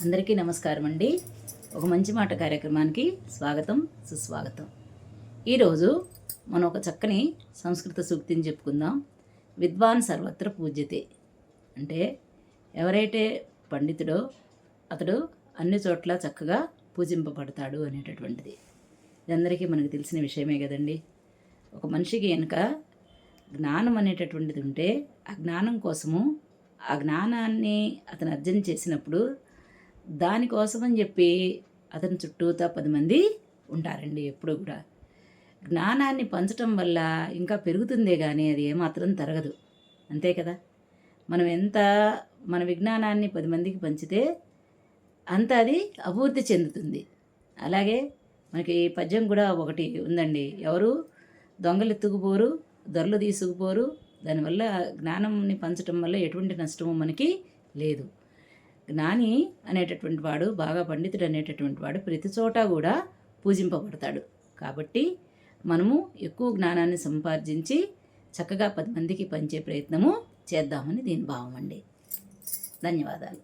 అందరికీ నమస్కారం అండి. ఒక మంచి మాట కార్యక్రమానికి స్వాగతం, సుస్వాగతం. ఈరోజు మనం ఒక చక్కని సంస్కృత సూక్తిని చెప్పుకుందాం. విద్వాన్ సర్వత్ర పూజ్యతే, అంటే ఎవరైతే పండితుడో అతడు అన్ని చోట్ల చక్కగా పూజింపబడతాడు అనేటటువంటిది. ఇదందరికీ మనకు తెలిసిన విషయమే కదండి. ఒక మనిషికి కనుక జ్ఞానం అనేటటువంటిది ఉంటే ఆ జ్ఞానం కోసము ఆ జ్ఞానాన్ని అతను అర్జన చేసినప్పుడు దానికోసమని చెప్పి అతని చుట్టూతా 10 మంది ఉంటారండి. ఎప్పుడు కూడా జ్ఞానాన్ని పంచటం వల్ల ఇంకా పెరుగుతుందే కానీ అది ఏమాత్రం తరగదు. అంతే కదా. మనం ఎంత మన విజ్ఞానాన్ని 10 మందికి పంచితే అంత అది అభివృద్ధి చెందుతుంది. అలాగే మనకి పద్యం కూడా ఒకటి ఉందండి. ఎవరు దొంగలు ఎత్తుకుపోరు, దొరలు తీసుకుపోరు. దానివల్ల జ్ఞానాన్ని పంచటం వల్ల ఎటువంటి నష్టము మనకి లేదు. జ్ఞాని అనేటటువంటి వాడు, బాగా పండితుడు అనేటటువంటి వాడు ప్రతి చోట కూడా పూజింపబడతాడు. కాబట్టి మనము ఎక్కువ జ్ఞానాన్ని సంపార్జించి చక్కగా 10 మందికి పంచే ప్రయత్నము చేద్దామని దీని భావం అండి. ధన్యవాదాలు.